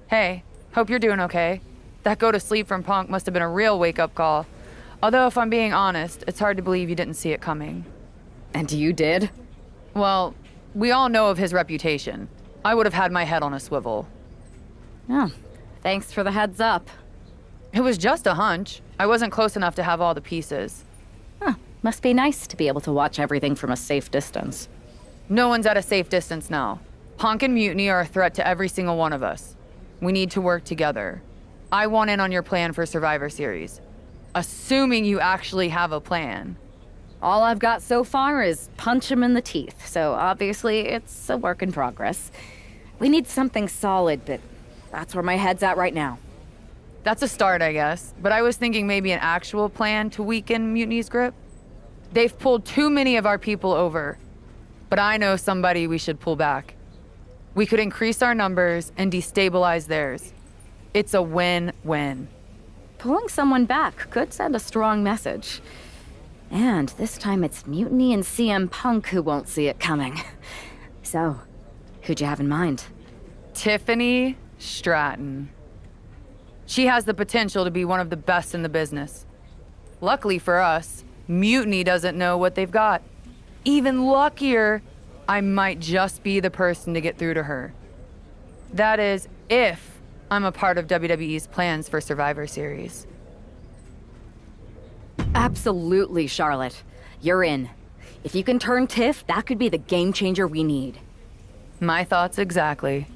Hey, hope you're doing okay. That go to sleep from Punk must have been a real wake-up call. Although, if I'm being honest, it's hard to believe you didn't see it coming. And you did? Well, we all know of his reputation. I would have had my head on a swivel. Oh, thanks for the heads up. It was just a hunch. I wasn't close enough to have all the pieces. Huh, must be nice to be able to watch everything from a safe distance. No one's at a safe distance now. Punk and Mutiny are a threat to every single one of us. We need to work together. I want in on your plan for Survivor Series. Assuming you actually have a plan. All I've got so far is punch him in the teeth, so obviously it's a work in progress. We need something solid, but that's where my head's at right now. That's a start, I guess. But I was thinking maybe an actual plan to weaken Mutiny's grip. They've pulled too many of our people over. But I know somebody we should pull back. We could increase our numbers and destabilize theirs. It's a win-win. Pulling someone back could send a strong message. And this time it's Mutiny and CM Punk who won't see it coming. So, who'd you have in mind? Tiffany Stratton. She has the potential to be one of the best in the business. Luckily for us, Mutiny doesn't know what they've got. Even luckier, I might just be the person to get through to her. That is, if I'm a part of WWE's plans for Survivor Series. Absolutely, Charlotte. You're in. If you can turn Tiff, that could be the game changer we need. My thoughts exactly.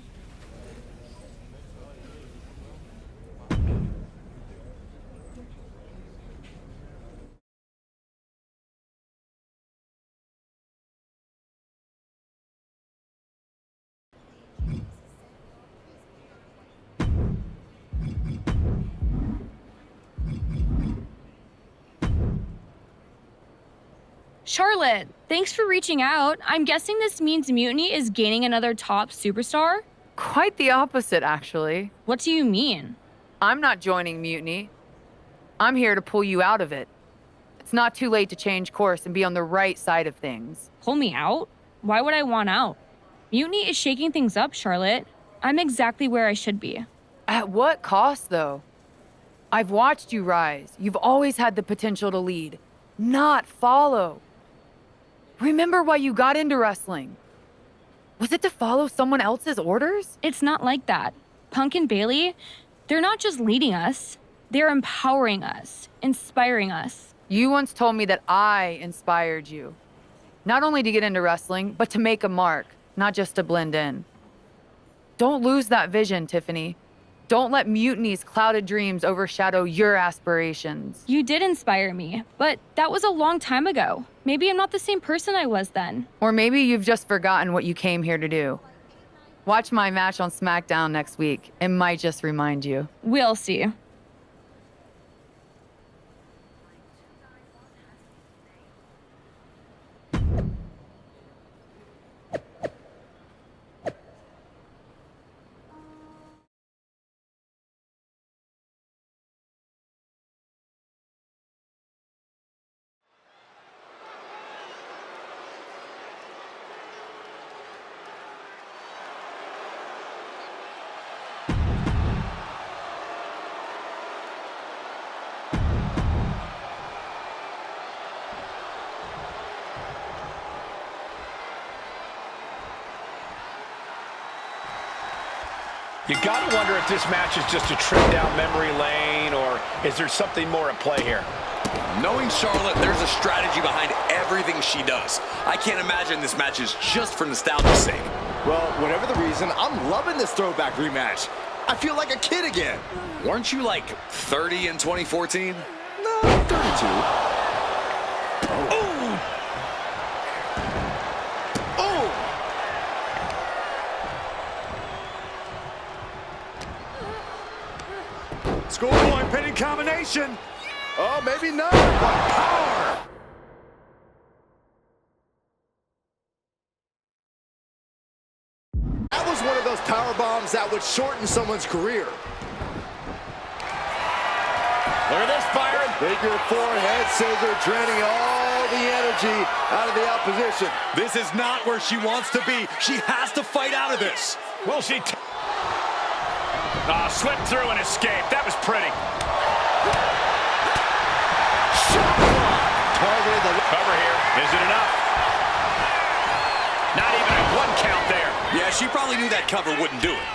Charlotte, thanks for reaching out. I'm guessing this means Mutiny is gaining another top superstar? Quite the opposite, actually. What do you mean? I'm not joining Mutiny. I'm here to pull you out of it. It's not too late to change course and be on the right side of things. Pull me out? Why would I want out? Mutiny is shaking things up, Charlotte. I'm exactly where I should be. At what cost, though? I've watched you rise. You've always had the potential to lead, not follow. Remember why you got into wrestling. Was it to follow someone else's orders? It's not like that. Punk and Bailey, they're not just leading us. They're empowering us, inspiring us. You once told me that I inspired you. Not only to get into wrestling, but to make a mark, not just to blend in. Don't lose that vision, Tiffany. Don't let Mutiny's clouded dreams overshadow your aspirations. You did inspire me, but that was a long time ago. Maybe I'm not the same person I was then. Or maybe you've just forgotten what you came here to do. Watch my match on SmackDown next week. It might just remind you. We'll see. You gotta wonder if this match is just a trip down memory lane, or is there something more at play here? Knowing Charlotte, there's a strategy behind everything she does. I can't imagine this match is just for nostalgia's sake. Well, whatever the reason, I'm loving this throwback rematch. I feel like a kid again. Weren't you like 30 in 2014? No, 32. Scoreboard pinning combination. Oh, maybe not. What power! That was one of those power bombs that would shorten someone's career. Look at this, Byron. Figure four head scissor, draining all the energy out of the opposition. This is not where she wants to be. She has to fight out of this. Will she? Slipped through and escaped. That was pretty. Targeted the Cover here. Is it enough? Not even a one count there. Yeah, she probably knew that cover wouldn't do it.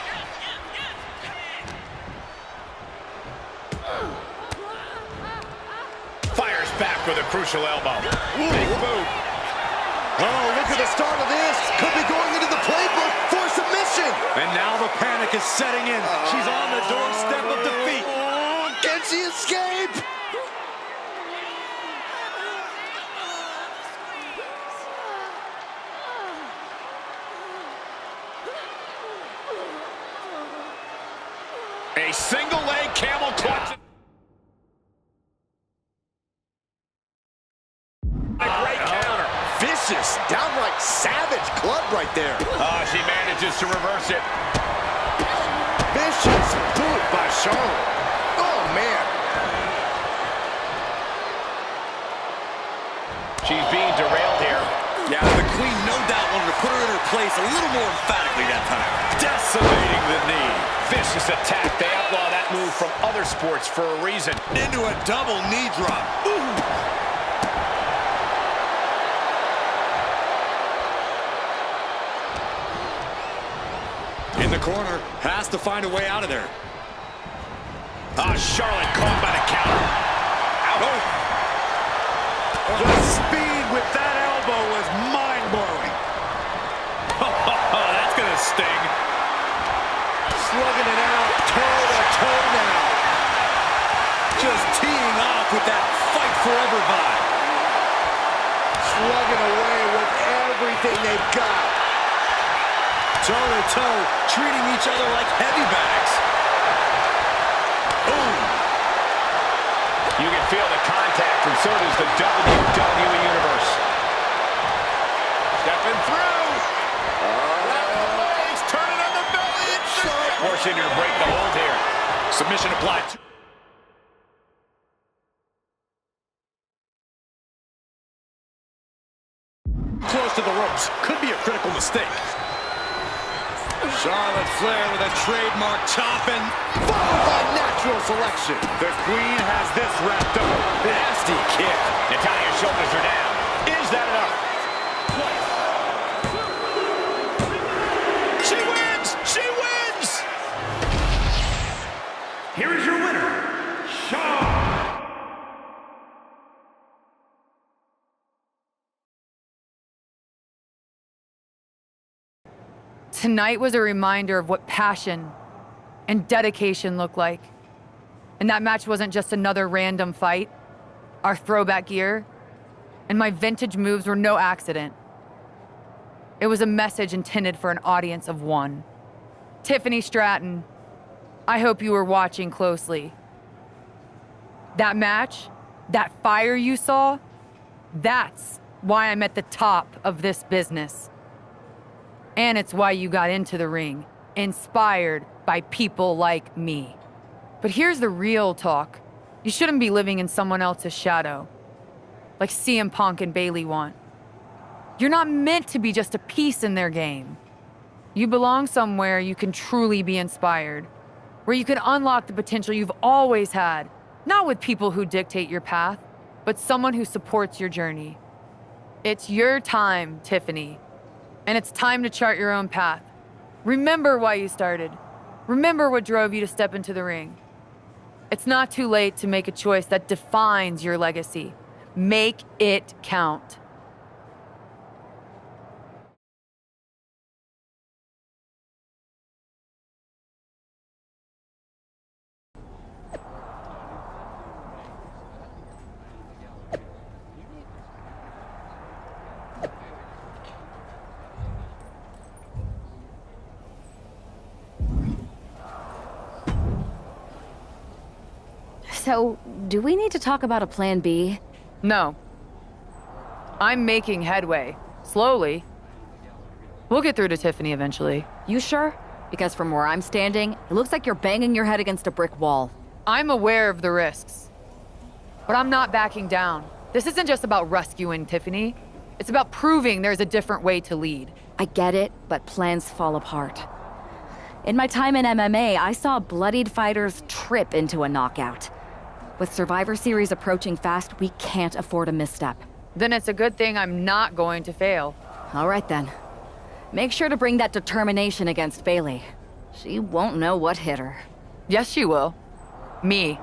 Fires back with a crucial elbow. Big boot. Oh, look at the start of this. Could be going into the playbook for submission. And now the panic is setting in. She's on the doorstep of defeat. Can she escape? A single leg camel clutch. A great counter. Vicious, downright savage club right there. She manages to reverse it. Vicious boot by Charlotte. Oh, man. She's being derailed here. Yeah, the Queen no doubt wanted to put her in her place a little more emphatically that time. Decimating the knee. Vicious attack. They outlaw that move from other sports for a reason. Into a double knee drop. Ooh. In the corner, has to find a way out of there. Charlotte caught by the counter. Oh. The speed with that elbow was mind-blowing. That's going forever vibe. Slugging away with everything they've got. Toe-to-toe, treating each other like heavy bags. Boom. You can feel the contact, and so does the WWE Universe. Stepping through. Wrapping the legs, turning on the belly, and forcing her to break the hold here. Submission applied. Close to the ropes. Could be a critical mistake. Charlotte Flair with a trademark chopping. Followed by natural selection. The Queen has this wrapped up. Nasty kick. Natalia's shoulders are down. Is that enough? She wins! She wins! Here is your winner, Shawn. Tonight was a reminder of what passion and dedication look like. And that match wasn't just another random fight. Our throwback gear and my vintage moves were no accident. It was a message intended for an audience of one. Tiffany Stratton, I hope you were watching closely. That match, that fire you saw, that's why I'm at the top of this business. And it's why you got into the ring, inspired by people like me. But here's the real talk. You shouldn't be living in someone else's shadow, like CM Punk and Bayley want. You're not meant to be just a piece in their game. You belong somewhere you can truly be inspired, where you can unlock the potential you've always had, not with people who dictate your path, but someone who supports your journey. It's your time, Tiffany. And it's time to chart your own path. Remember why you started. Remember what drove you to step into the ring. It's not too late to make a choice that defines your legacy. Make it count. So, do we need to talk about a plan B? No. I'm making headway. Slowly. We'll get through to Tiffany eventually. You sure? Because from where I'm standing, it looks like you're banging your head against a brick wall. I'm aware of the risks. But I'm not backing down. This isn't just about rescuing Tiffany. It's about proving there's a different way to lead. I get it, but plans fall apart. In my time in MMA, I saw bloodied fighters trip into a knockout. With Survivor Series approaching fast, we can't afford a misstep. Then it's a good thing I'm not going to fail. All right then. Make sure to bring that determination against Bayley. She won't know what hit her. Yes, she will. Me.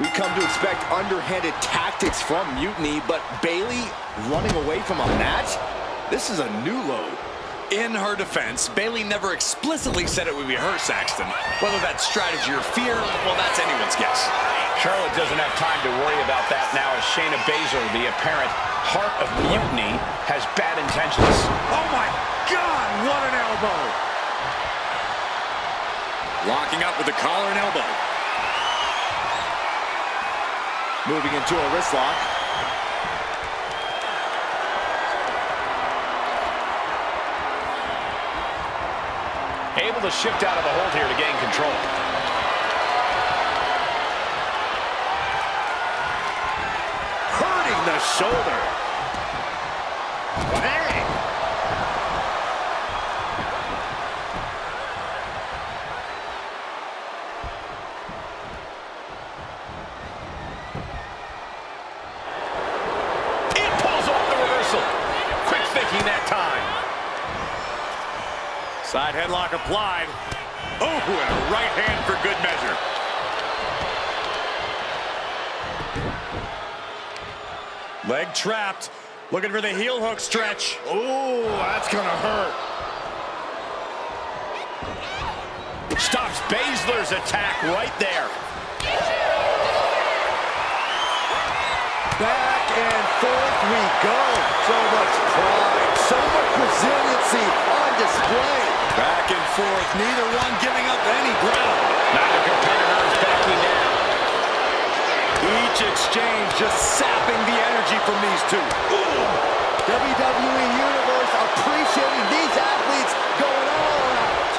We come to expect underhanded tactics from Mutiny, but Bayley running away from a match? This is a new low. In her defense, Bayley never explicitly said it would be her, Saxton. Whether that's strategy or fear, well, that's anyone's guess. Charlotte doesn't have time to worry about that now as Shayna Baszler, the apparent heart of Mutiny, has bad intentions. Oh my God, what an elbow! Locking up with the collar and elbow. Moving into a wrist lock. Able to shift out of the hold here to gain control. Hurting the shoulder. Bang! Side headlock applied. Oh, and a right hand for good measure. Leg trapped. Looking for the heel hook stretch. Ooh, that's gonna hurt. Stops Baszler's attack right there. Back and forth we go. So much pride, so much resiliency on display. Back and forth, neither one giving up any ground. Neither competitor is backing down. Each exchange just sapping the energy from these two. WWE Universe appreciating these athletes going all out.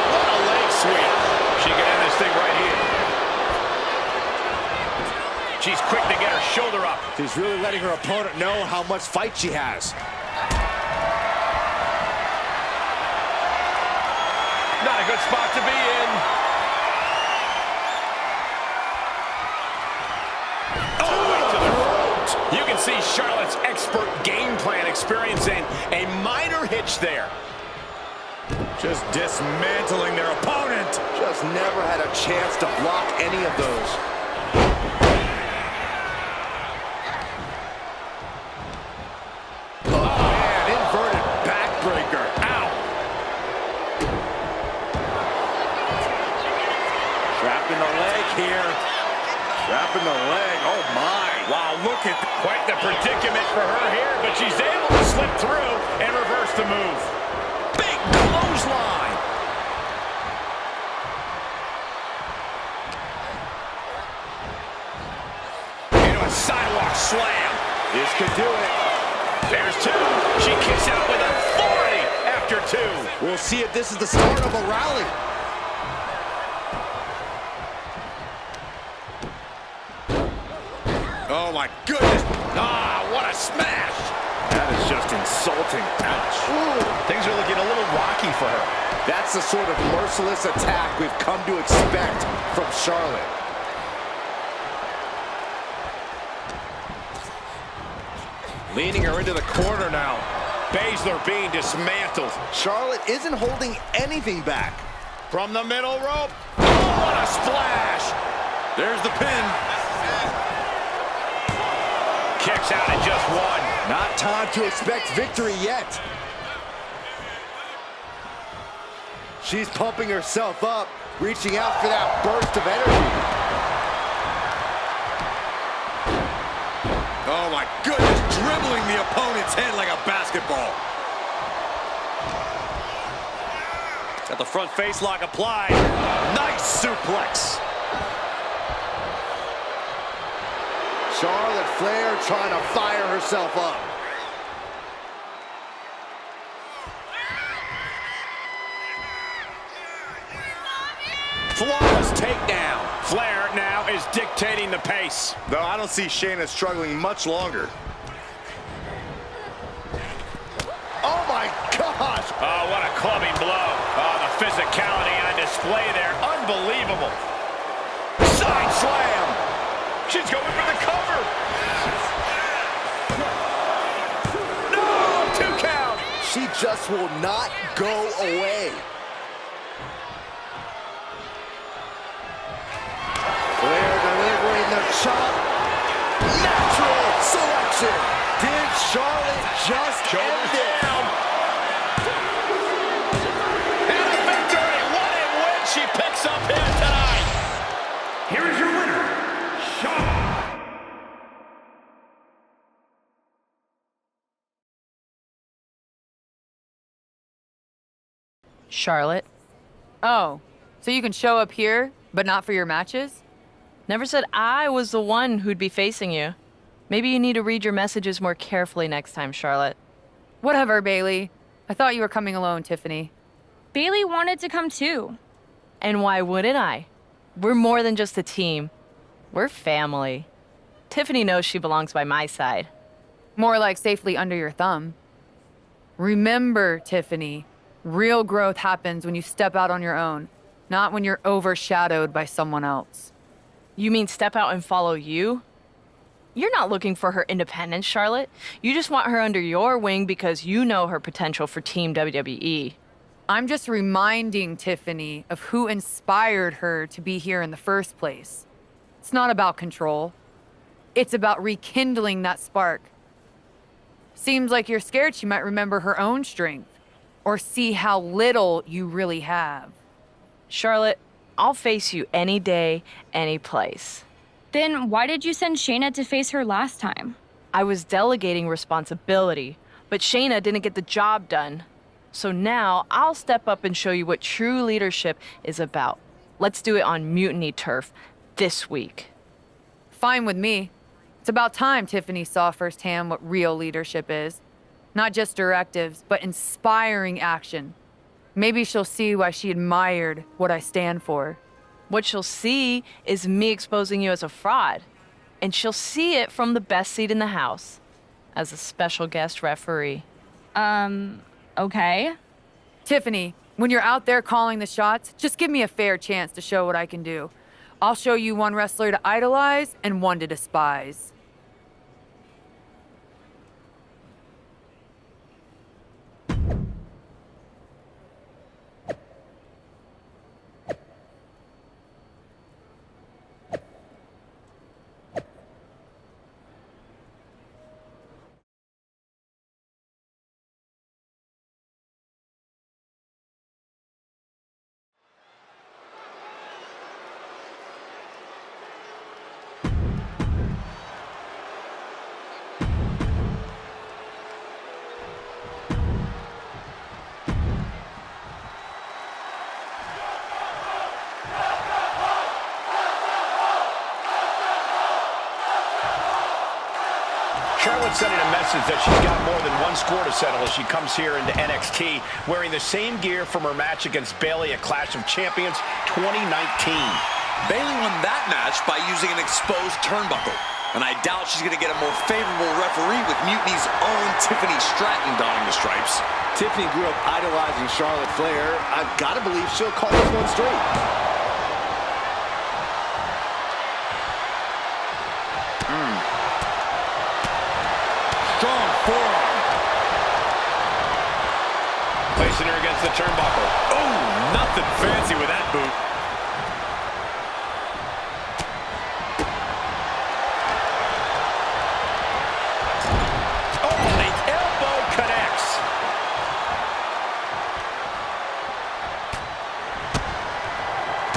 What a leg sweep. She can end this thing right here. She's quick to get her shoulder up. She's really letting her opponent know how much fight she has. Not a good spot to be in. Oh, to the throat. You can see Charlotte's expert game plan experiencing a minor hitch there. Just dismantling their opponent. Just never had a chance to block any of those. Oh, man, inverted backbreaker. Ow. Trapping the leg here. Trapping the leg. Oh, my. Wow, look at quite the predicament for her here, but she's able to slip through and reverse the move. Big clothesline. Into a sidewalk slam. This could do it. There's two. She kicks out with authority after two. We'll see if this is the start of a rally. Oh, my goodness. Ah, what a smash. That is just insulting. Ouch. Ooh. Things are looking a little rocky for her. That's the sort of merciless attack we've come to expect from Charlotte. Leading her into the corner now. Baszler being dismantled. Charlotte isn't holding anything back. From the middle rope. Oh, what a splash. There's the pin. Kicks out at just one. Not time to expect victory yet. She's pumping herself up, reaching out for that burst of energy. Oh, my goodness. Dribbling the opponent's head like a basketball. Got the front face lock applied. Nice suplex. Charlotte Flair trying to fire herself up. Flawless takedown. Flair now is dictating the pace. Though I don't see Shayna struggling much longer. Oh my gosh! Oh, what a clubbing blow. Oh, the physicality on display there. Unbelievable. Side slam. She's going for the cover. No, 2 count. She just will not go away. Flair delivering the chop. Natural selection. Did Charlotte just end it? Down. And a victory. What a win she picks up here tonight. Here is your winner, Charlotte. Charlotte? Oh, so you can show up here, but not for your matches? Never said I was the one who'd be facing you. Maybe you need to read your messages more carefully next time, Charlotte. Whatever, Bailey. I thought you were coming alone, Tiffany. Bailey wanted to come too. And why wouldn't I? We're more than just a team. We're family. Tiffany knows she belongs by my side. More like safely under your thumb. Remember, Tiffany, real growth happens when you step out on your own, not when you're overshadowed by someone else. You mean step out and follow you? You're not looking for her independence, Charlotte. You just want her under your wing because you know her potential for Team WWE. I'm just reminding Tiffany of who inspired her to be here in the first place. It's not about control. It's about rekindling that spark. Seems like you're scared she might remember her own strength or see how little you really have. Charlotte, I'll face you any day, any place. Then why did you send Shayna to face her last time? I was delegating responsibility, but Shayna didn't get the job done. So now I'll step up and show you what true leadership is about. Let's do it on Mutiny turf this week. Fine with me. It's about time Tiffany saw firsthand what real leadership is. Not just directives, but inspiring action. Maybe she'll see why she admired what I stand for. What she'll see is me exposing you as a fraud. And she'll see it from the best seat in the house, as a special guest referee. Okay. Tiffany, when you're out there calling the shots, just give me a fair chance to show what I can do. I'll show you one wrestler to idolize and one to despise. Charlotte sending a message that she's got more than one score to settle as she comes here into NXT wearing the same gear from her match against Bayley at Clash of Champions 2019. Bayley won that match by using an exposed turnbuckle. And I doubt she's going to get a more favorable referee with Mutiny's own Tiffany Stratton donning the stripes. Tiffany grew up idolizing Charlotte Flair. I've got to believe she'll call this one straight. Strong forearm. Placing her against the turnbuckle. Oh, nothing fancy with that boot. Oh, the elbow connects.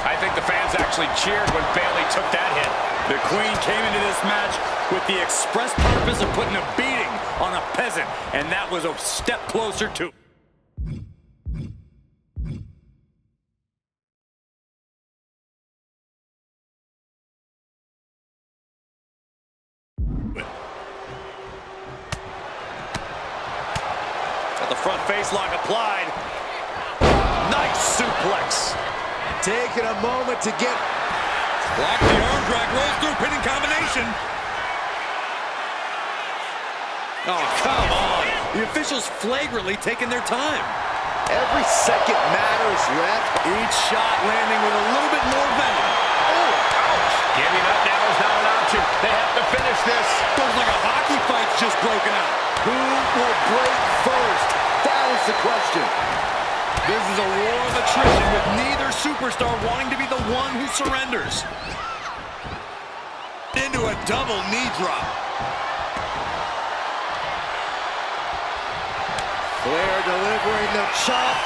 I think the fans actually cheered when Bayley took that hit. The Queen came into this match with the express purpose of putting a beating on a peasant, and that was a step closer to... Got the front face lock applied. Nice suplex. Taking a moment to get... Block the arm drag, rolls through, pinning combination. Oh, come on. The officials flagrantly taking their time. Every second matters, ref. Each shot landing with a little bit more venom. Oh, ouch. Giving up now is not an option. They have to finish this. Feels like a hockey fight's just broken out. Who will break first? That is the question. This is a war of attrition with neither superstar wanting to be the one who surrenders. Into a double knee drop. Flair delivering the chop.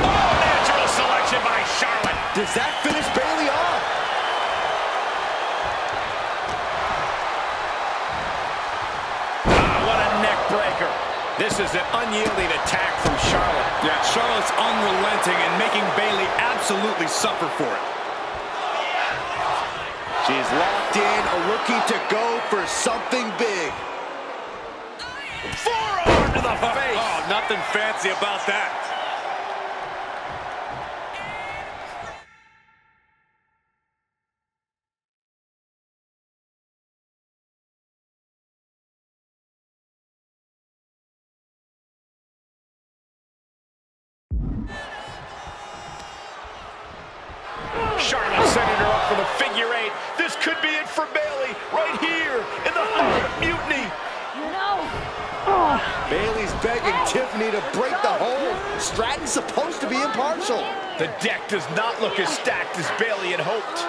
Oh, natural selection by Charlotte. Does that finish Bayley off? What a neck breaker. This is an unyielding attack from Charlotte. Yeah, Charlotte's unrelenting and making Bayley absolutely suffer for it. She's locked in, looking to go for something big. Forearm to the face. Oh, nothing fancy about that. Charlotte setting her up for the figure eight. This could be it for Bayley right here in the Tiffany to break the hold. Stratton's supposed to be impartial. The deck does not look as stacked as Bayley had hoped.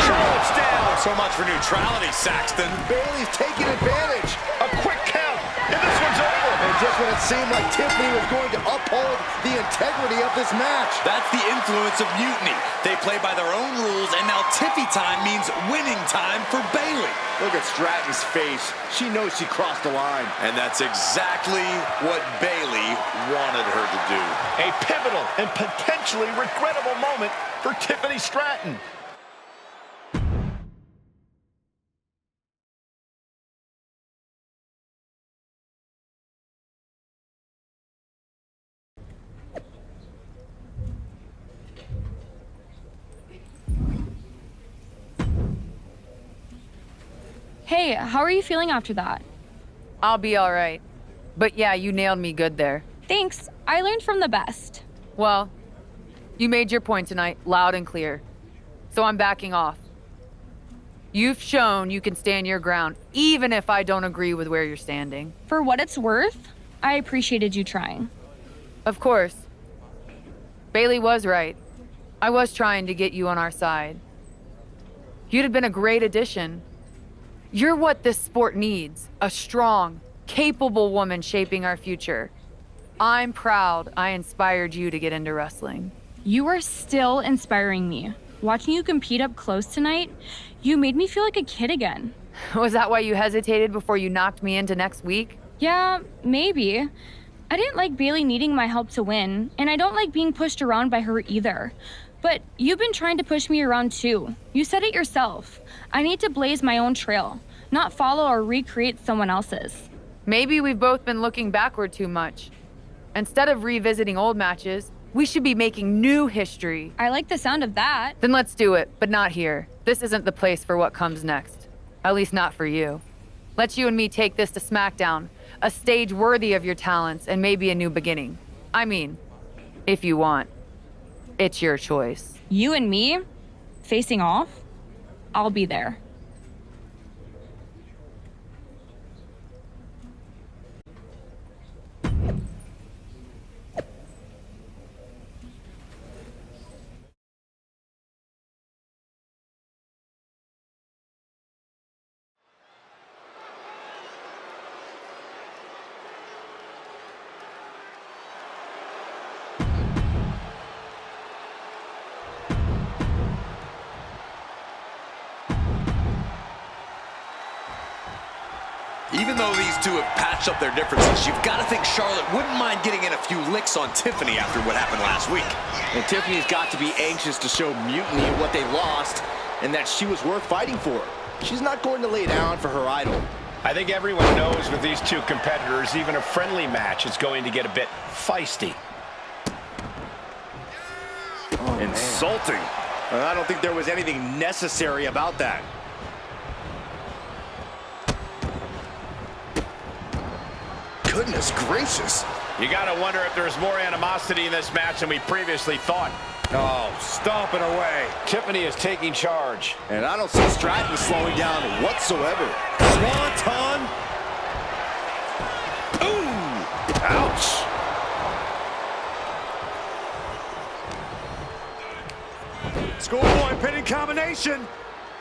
Charlotte's down. So much for neutrality, Saxton. Bayley's taking advantage. A quick count, and this one's over. And just when it seemed like Tiffany was going to uphold the integrity of this match. That's the influence of Mutiny. They play by their own rules, and now Tiffy time means winning time for Bayley. Look at Stratton's face. She knows she crossed the line. And that's exactly what Bayley wanted her to do. A pivotal and potentially regrettable moment for Tiffany Stratton. Hey, how are you feeling after that? I'll be all right. But yeah, you nailed me good there. Thanks. I learned from the best. Well, you made your point tonight, loud and clear. So I'm backing off. You've shown you can stand your ground, even if I don't agree with where you're standing. For what it's worth, I appreciated you trying. Of course. Bayley was right. I was trying to get you on our side. You'd have been a great addition. You're what this sport needs, a strong, capable woman shaping our future. I'm proud I inspired you to get into wrestling. You are still inspiring me. Watching you compete up close tonight, you made me feel like a kid again. Was that why you hesitated before you knocked me into next week? Yeah, maybe. I didn't like Bayley needing my help to win, and I don't like being pushed around by her either. But you've been trying to push me around too. You said it yourself. I need to blaze my own trail, not follow or recreate someone else's. Maybe we've both been looking backward too much. Instead of revisiting old matches, we should be making new history. I like the sound of that. Then let's do it, but not here. This isn't the place for what comes next. At least not for you. Let's you and me take this to SmackDown, a stage worthy of your talents and maybe a new beginning. I mean, if you want. It's your choice. You and me? Facing off? I'll be there. Even though these two have patched up their differences, you've got to think Charlotte wouldn't mind getting in a few licks on Tiffany after what happened last week. And Tiffany's got to be anxious to show Mutiny what they lost and that she was worth fighting for. She's not going to lay down for her idol. I think everyone knows with these two competitors, even a friendly match is going to get a bit feisty. Oh, insulting. I don't think there was anything necessary about that. Goodness gracious. You gotta wonder if there's more animosity in this match than we previously thought. Oh, stomping away. Tiffany is taking charge. And I don't see Stratton slowing down whatsoever. Swanton. Ooh! Ouch! Schoolboy pinning combination.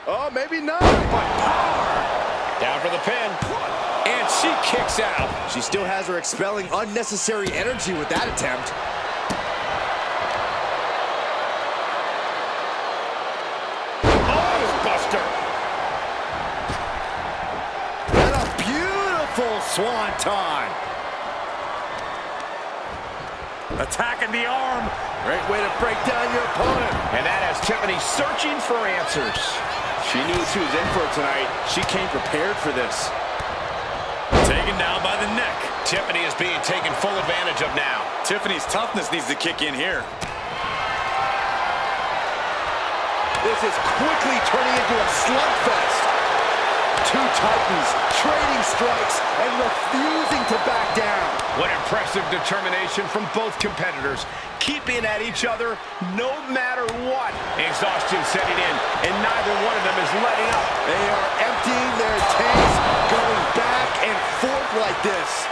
Oh, maybe not. But power. Down for the pin. And she kicks out. She still has her expelling unnecessary energy with that attempt. Oh, Buster. And a beautiful swanton. Attacking the arm. Great way to break down your opponent. And that has Tiffany searching for answers. She knew she was in for it tonight. She came prepared for this. Taken down by the neck. Tiffany is being taken full advantage of now. Tiffany's toughness needs to kick in here. This is quickly turning into a slugfest. Two titans trading strikes and refusing to back down. What impressive determination from both competitors, keeping at each other no matter what. Exhaustion setting in, and neither one of them is letting up. They are emptying their tanks, going back and forth like this.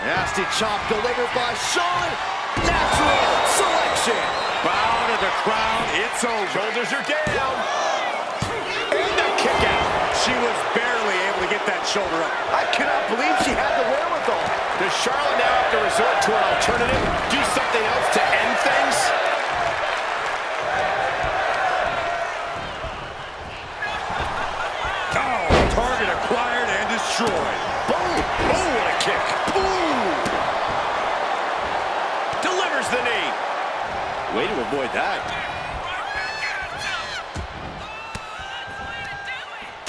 Nasty chop delivered by Charlotte. Natural selection. Bow to the crown. It's over. Shoulders are down. And the kick out. She was barely able to get that shoulder up. I cannot believe she had the wherewithal. Does Charlotte now have to resort to an alternative? Do something else to end things? Oh, target acquired and destroyed. Boom! Oh, what a kick. Ooh! Delivers the knee. Way to avoid that.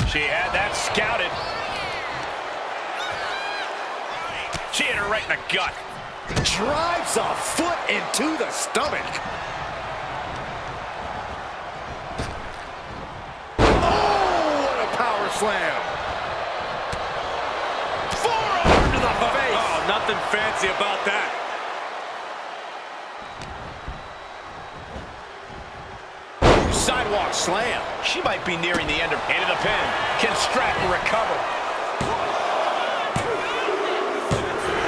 She had that scouted. She hit her right in the gut. Drives a foot into the stomach. Oh, what a power slam. Forearm to the face. Oh, nothing fancy about that. Sidewalk slam. She might be nearing the end of into the pin. Can Stratton recover?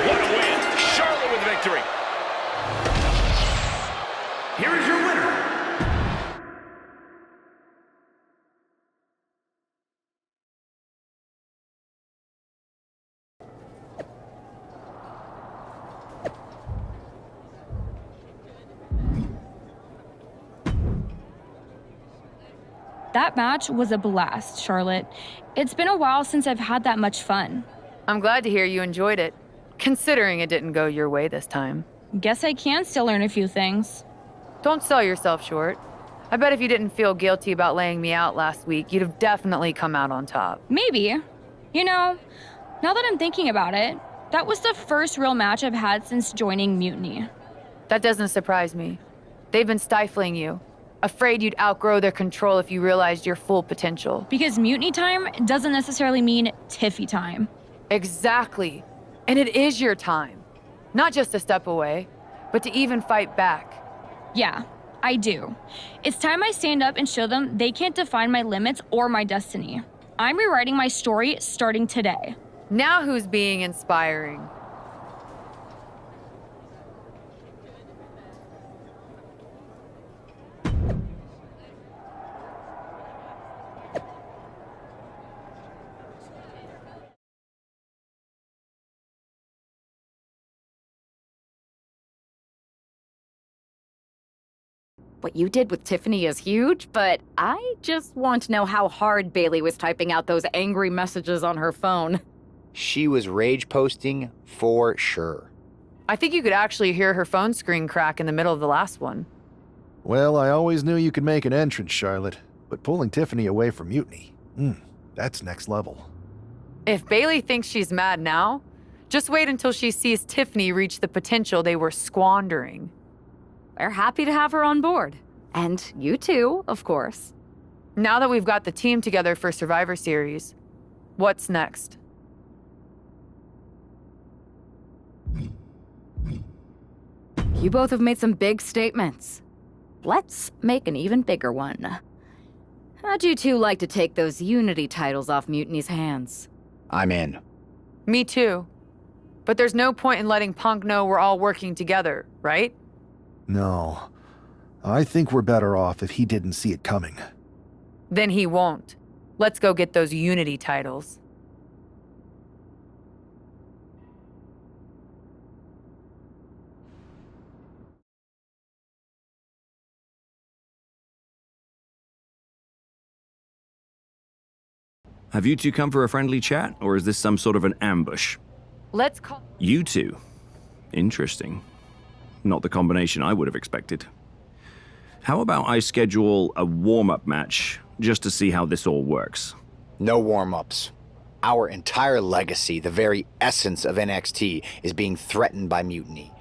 What a win. Charlotte with victory. Here is your winner. That match was a blast, Charlotte. It's been a while since I've had that much fun. I'm glad to hear you enjoyed it, considering it didn't go your way this time. Guess I can still learn a few things. Don't sell yourself short. I bet if you didn't feel guilty about laying me out last week, you'd have definitely come out on top. Maybe. You know, now that I'm thinking about it, that was the first real match I've had since joining Mutiny. That doesn't surprise me. They've been stifling you, afraid you'd outgrow their control if you realized your full potential. Because Mutiny time doesn't necessarily mean Tiffy time. Exactly. And it is your time. Not just a step away, but to even fight back. Yeah, I do. It's time I stand up and show them they can't define my limits or my destiny. I'm rewriting my story starting today. Now who's being inspiring? What you did with Tiffany is huge, but I just want to know how hard Bailey was typing out those angry messages on her phone. She was rage posting for sure. I think you could actually hear her phone screen crack in the middle of the last one. Well, I always knew you could make an entrance, Charlotte, but pulling Tiffany away from Mutiny, that's next level. If Bailey thinks she's mad now, just wait until she sees Tiffany reach the potential they were squandering. We're happy to have her on board. And you too, of course. Now that we've got the team together for Survivor Series, what's next? You both have made some big statements. Let's make an even bigger one. How'd you two like to take those Unity titles off Mutiny's hands? I'm in. Me too. But there's no point in letting Punk know we're all working together, right? No. I think we're better off if he didn't see it coming. Then he won't. Let's go get those Unity titles. Have you two come for a friendly chat, or is this some sort of an ambush? Let's call... You two? Interesting. Not the combination I would have expected. How about I schedule a warm-up match, just to see how this all works? No warm-ups. Our entire legacy, the very essence of NXT, is being threatened by Mutiny.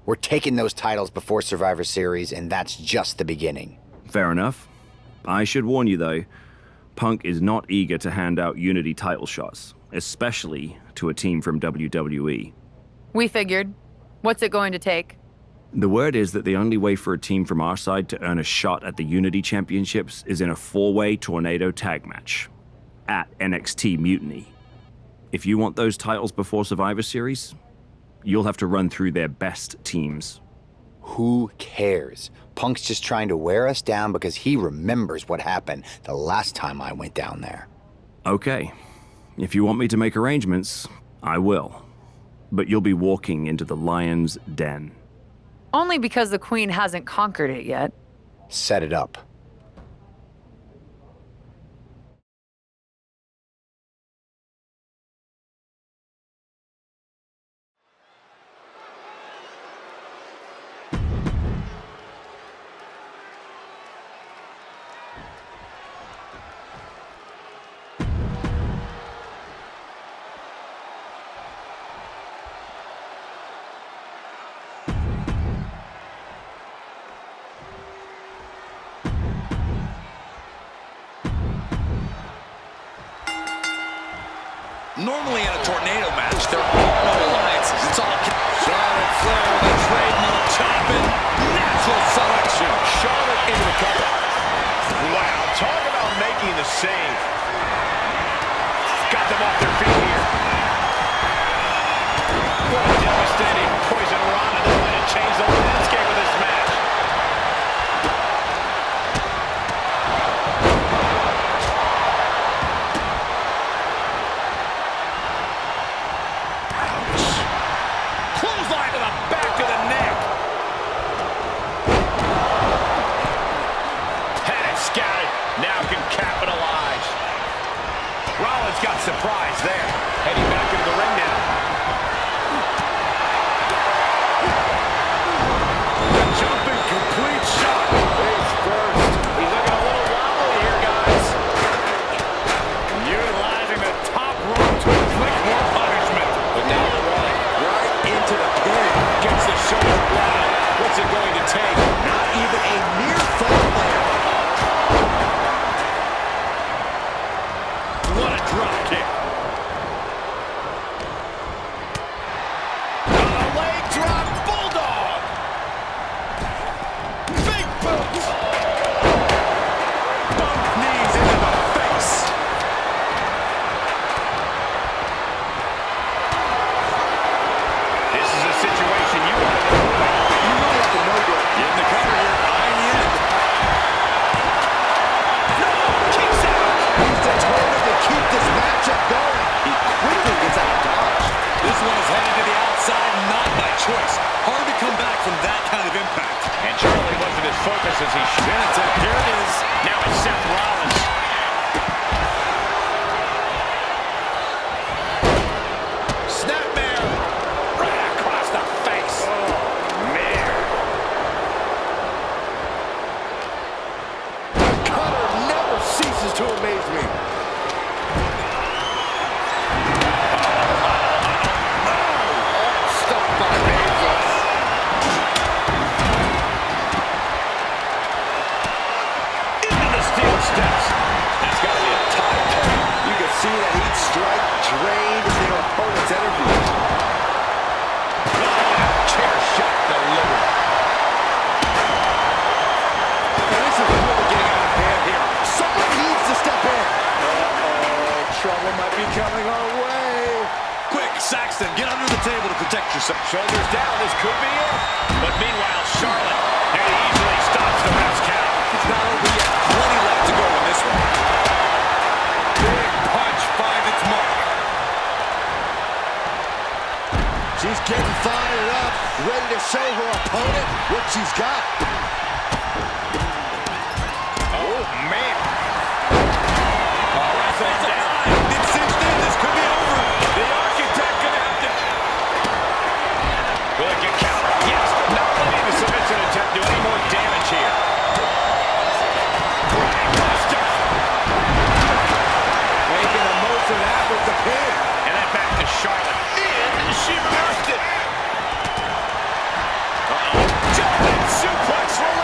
We're taking those titles before Survivor Series, and that's just the beginning. Fair enough. I should warn you, though, Punk is not eager to hand out Unity title shots, especially to a team from WWE. We figured. What's it going to take? The word is that the only way for a team from our side to earn a shot at the Unity Championships is in a 4-way tornado tag match at NXT Mutiny. If you want those titles before Survivor Series, you'll have to run through their best teams. Who cares? Punk's just trying to wear us down because he remembers what happened the last time I went down there. Okay. If you want me to make arrangements, I will. But you'll be walking into the lion's den. Only because the Queen hasn't conquered it yet. Set it up. Normally in a tornado match, there are no alliances. It's all Charlotte Flair with a trademark chopping. Natural selection. Charlotte into the cover. Wow, talk about making the save. Got them off their feet here. What a devastating poison rana that might have changed the landscape of this match. Clothesline to the back of the neck. Had it scouted. Now can capitalize. Rollins got surprised there. Heading back into the ring now. The jumping complete shot. Face first. He's looking a little wobbly here, guys. Utilizing the top rope to inflict more punishment. But down the right. Right into the pin. Gets the shoulder block. What's it going to take? Not even a near fall there. What a drop kick. Leg drop bulldog. Big boots. Both knees into the face. This is a situation you want to avoid. You really have to know that. In the cover here, eyeing the end. No, kicks out. He's determined to keep this matchup going. He quickly gets out of dodge. This one is headed to the outside, not by choice. Hard to come back from that kind of impact. And Charlie wasn't as focused as he should. Here it is. Now it's Seth Rollins. Snapmare. Right across the face. Oh, man. Cutter never ceases to amaze me. Stopped by Jesus. Into the steel steps. That's got to be a tie turn. You can see that each strike drained their opponent's energy. Chair shot delivered. Now this is really getting out of hand here. Someone needs to step in. Uh-oh, trouble might be coming our way. Quick, Saxton, get under the table to protect yourself. Shoulders down, this could be it. But meanwhile, Charlotte very easily stops the mouse count. It's not over yet. Plenty left to go in this one. Big punch finds its mark. She's getting fired up, ready to show her opponent what she's got. Oh, man. Wrestling down. It's cinched in. This could be over. The architect gonna have to... Will it get counter? Yes. Not letting the submission attempt do any more damage here. Brainbuster. Making the most of that with the pin. And then back to Charlotte. And she reversed it. Uh-oh. Jumping suplex from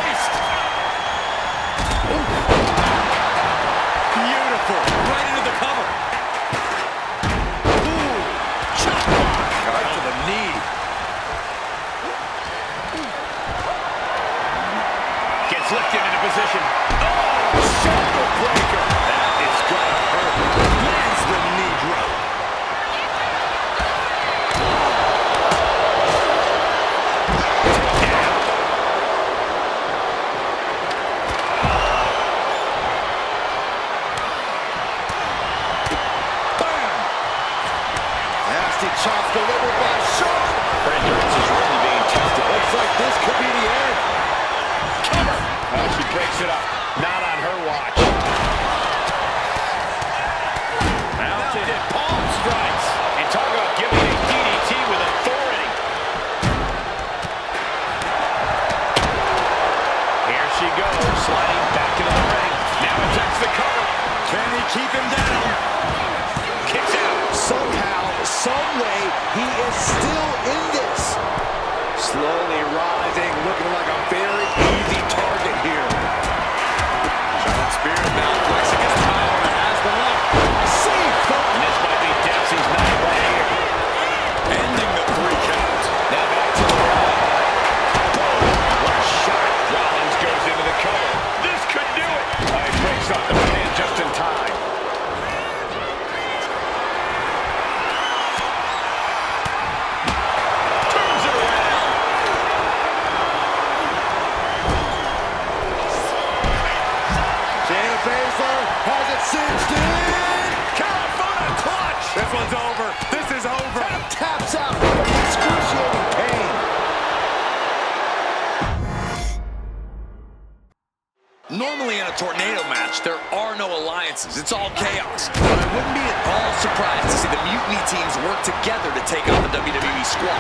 tornado match, there are no alliances. It's all chaos. But I wouldn't be at all surprised to see the Mutiny teams work together to take on the WWE squad.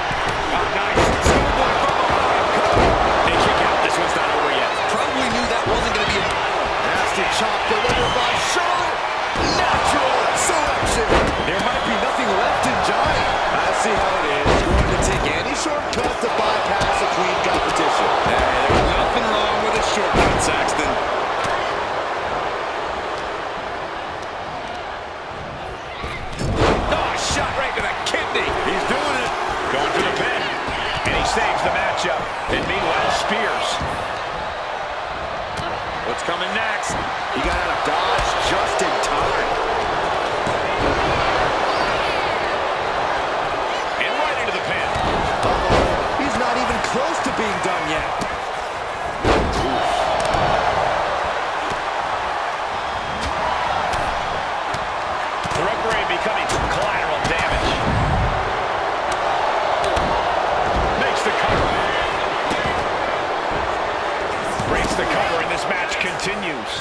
Oh, nice. Schoolboy from behind. They kick out. This one's not over yet. Probably knew that wasn't going to be a Nasty chop delivered by Charlotte. Natural selection. There might be nothing left in Johnny. I see how it is. Going to take any shortcut to bypass a clean competition. Hey, there's nothing wrong with a shortcut, Saxton. Oh, shot right to the kidney. He's doing it. Going for the pin. And he saves the matchup. And meanwhile, Spears. What's coming next? He got out of dodge just in time. And right into the pin. Uh-oh. He's not even close to being done yet. The referee becoming collateral damage. Makes the cover. Breaks the cover, and this match continues.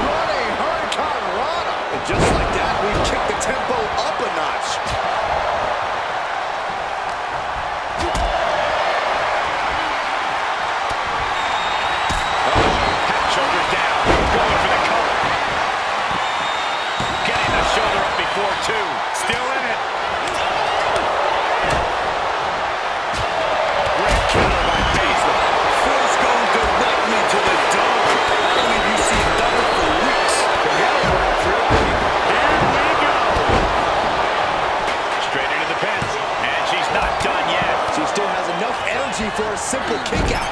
Running hurricane rana. And just like that, we've kicked the tempo up a notch. Shoulders down, going for the cover. Getting the shoulder up before two. Still in it. Great counter by Baszler. Force going directly to the dome. I don't think you've seen double for weeks. Here we go. Straight into the pins. And she's not done yet. She still has enough energy for a simple kick out.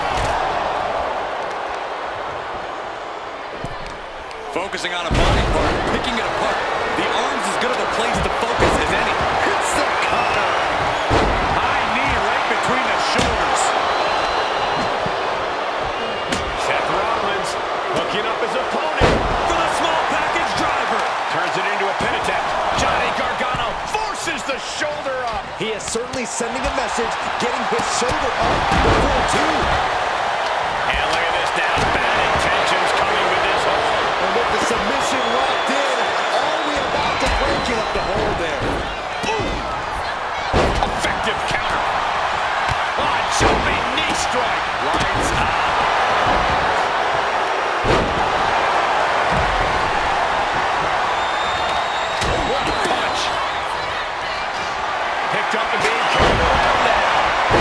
Focusing on a body part, picking it apart. The arm's as good of a place to focus as any. Hits the cutter. High knee right between the shoulders. Seth Rollins hooking up his opponent For the small package driver. turns it into a pin attempt. Johnny Gargano forces the shoulder up. He is certainly sending a message, getting his shoulder up before two. And look at this now. Bad intentions coming with this hold. And with the submission locked in, are we about to break it up the hole there? Effective counter. Oh, jumping knee strike. Lights out. What a punch. Picked up and being carried around now.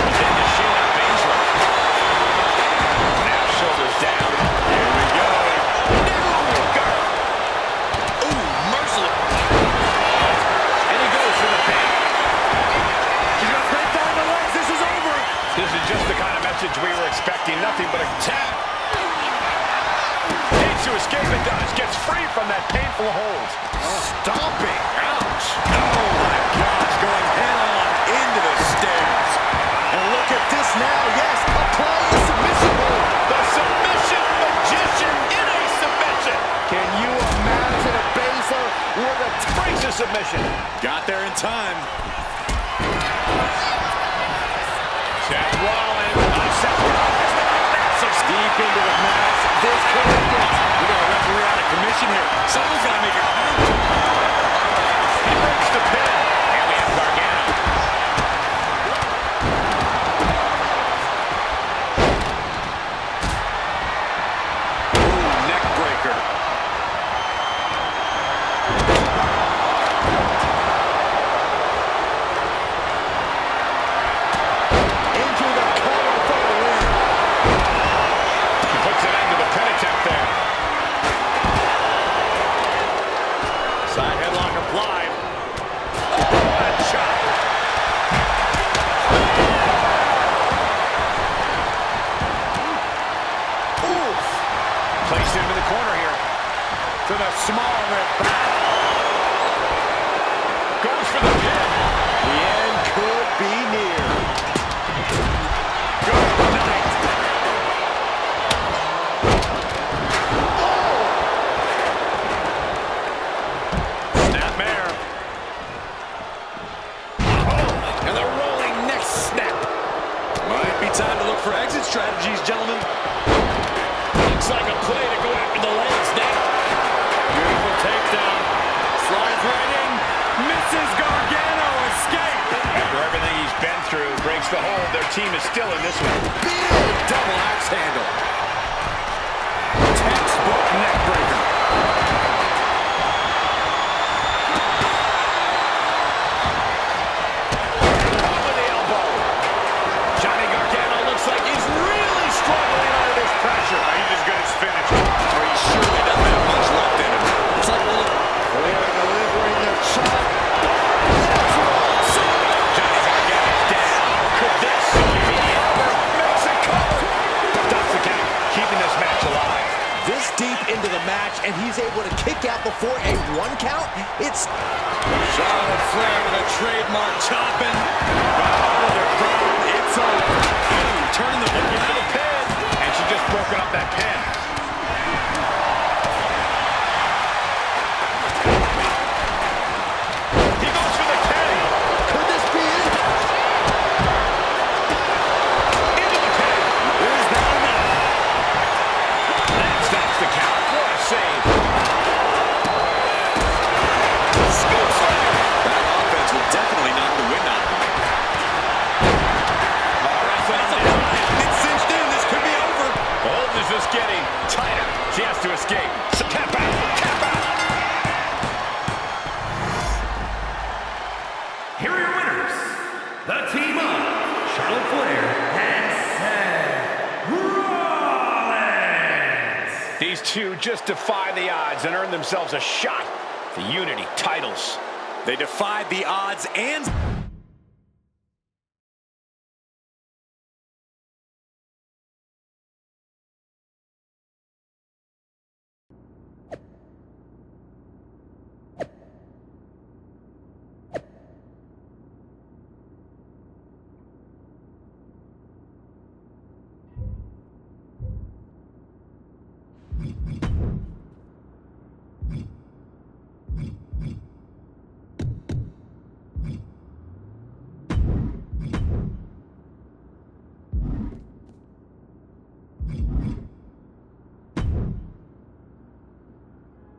Into Shayna Baszler. Now shoulders down. Here we go. Ooh, merciless. And he goes for the pin. She's going to break down the legs. This is over. This is just the kind of message we were expecting. Nothing but a tap. Needs to escape and does. Gets free from that painful hold. Stomping. Ouch. Oh my gosh, going head on into the stairs. And look at this now. Yes, applying the submission hold. The submission magician in a submission. Can you imagine if Baszler were to Breaks a submission. Got there in time. Seth Rollins. Seth Rollins. Massive deep into the mass, this could end it. We got a referee out of commission here. Someone's got to make it count. He breaks the pin. And we have Gargano. Ooh, neck breaker. Into the cover for the win. He puts it into the pin attempt there. Side headlock applied. What a shot. Oof. Placed him in the corner here. To the small rib back. Goes for the pin. The end could be near. Good night. Snapmare. And the rolling neck snap. Might be time strategies, gentlemen. Looks like a play to go after the legs now. Beautiful takedown. Slides right in. Misses Gargano. Escape. After everything he's been through, breaks the hold. Their team is still in this one. Big double axe handle. Textbook neck breaker. Up with the elbow. Johnny Gargano looks like he's really struggling under this pressure. He's as good as finished. He surely doesn't have much left in him. Looks like Flair delivering the chop. Johnny Gargano's down. Could this be the end? Makes a cover. Stops the count, keeping this match alive. This deep into the match, and he's able to kick out before a 1 count. It's Charlotte Flair with a trademark chopping. Oh, the crown. It's over. Turning the book into the pin. And she just broken up that pin. He goes for the pin. could this be it? Into the pin. Is that enough? That stops the count. What a save. Scoop slam. that offense will definitely knock the wind out of him. It's cinched in. This could be over. Hold is just getting tighter. She has to escape. So tap out. Tap out. Here are your winners, the team of Charlotte Flair and Seth Rollins. These two just defy the odds and earn themselves a shot at the Unity titles. They defied the odds and...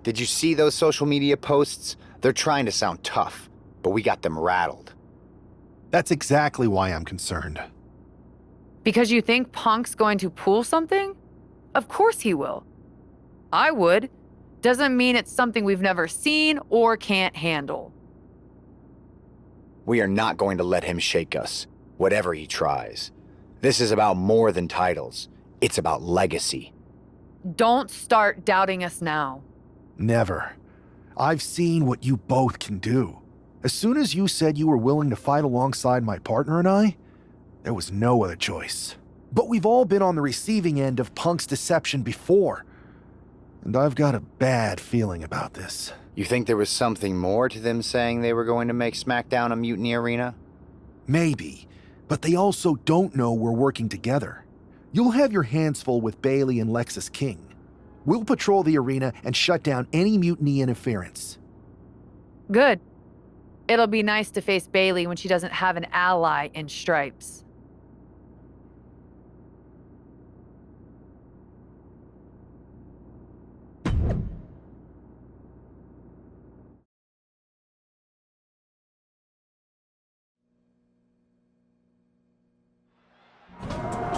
Did you see those social media posts? They're trying to sound tough, but we got them rattled. That's exactly why I'm concerned. Because you think Punk's going to pull something? Of course he will. I would. Doesn't mean it's something we've never seen or can't handle. We are not going to let him shake us, whatever he tries. This is about more than titles. It's about legacy. Don't start doubting us now. Never. I've seen what you both can do. As soon as you said you were willing to fight alongside my partner and I, there was no other choice. But we've all been on the receiving end of Punk's deception before. And I've got a bad feeling about this. You think there was something more to them saying they were going to make SmackDown a Mutiny Arena? Maybe, but they also don't know we're working together. You'll have your hands full with Bayley and Lexis King. We'll patrol the arena and shut down any mutiny interference. Good. It'll be nice to face Bayley when she doesn't have an ally in Stripes.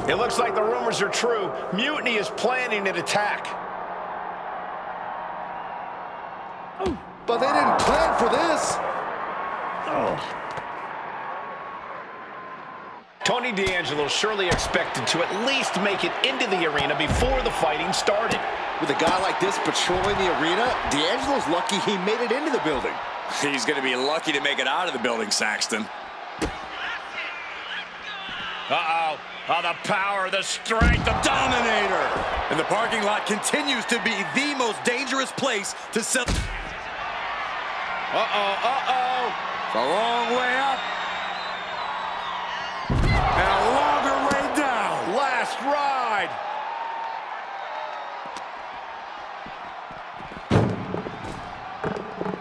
It looks like the rumors are true. Mutiny is planning an attack. But they didn't plan for this. Tony D'Angelo surely expected to at least make it into the arena before the fighting started. With a guy like this patrolling the arena, D'Angelo's lucky he made it into the building. He's going to be lucky to make it out of the building, Saxton. Uh-oh. Oh, the power, the strength, the Dominator! And the parking lot continues to be the most dangerous place to sell... It's a long way up. And a longer way down. last ride.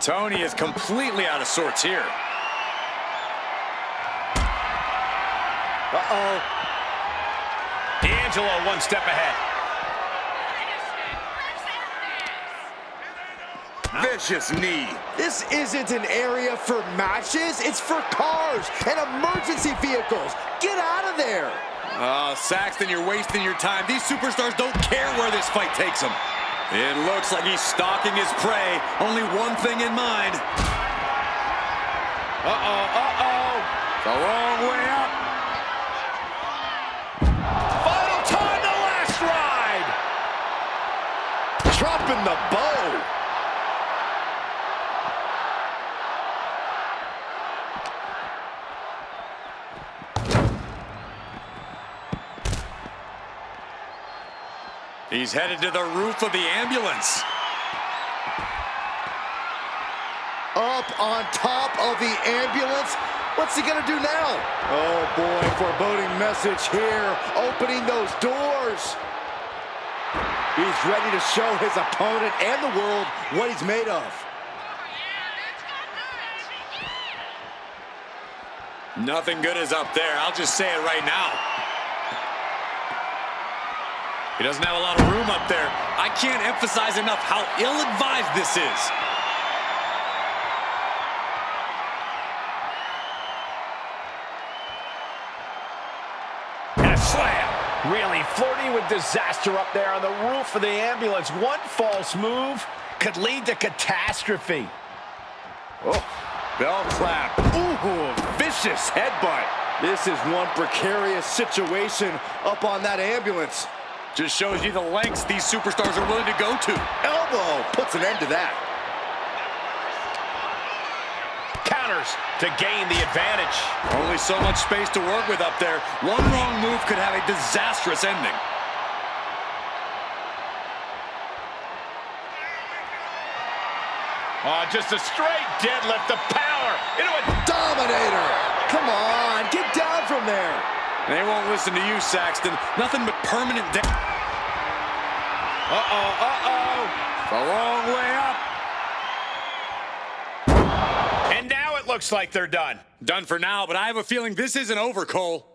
Tony is completely out of sorts here. Uh-oh. Angelo one step ahead. Vicious knee. This isn't an area for matches. It's for cars and emergency vehicles. Get out of there. Saxton, you're wasting your time. These superstars don't care where this fight takes them. It looks like he's stalking his prey. Only one thing in mind. The wrong way up. Final time, the last ride. Dropping the bow. He's headed to the roof of the ambulance. Up on top of the ambulance. What's he gonna do now? Oh boy, foreboding message here. Opening those doors. He's ready to show his opponent and the world what he's made of. Nothing good is up there. I'll just say it right now. He doesn't have a lot of room up there. I can't emphasize enough how ill-advised this is. And a slam. Really flirting with disaster up there on the roof of the ambulance. One false move could lead to catastrophe. Oh, bell clap. Ooh, vicious headbutt. This is one precarious situation up on that ambulance. Just shows you the lengths these superstars are willing to go to. Elbow puts an end to that. Counters to gain the advantage. Only so much space to work with up there. One wrong move could have a disastrous ending. Oh, just a straight deadlift of power into a Dominator. Come on, get down from there. They won't listen to you, Saxton. Nothing but permanent damage. The wrong way up. And now it looks like they're done. Done for now, but I have a feeling this isn't over, Cole.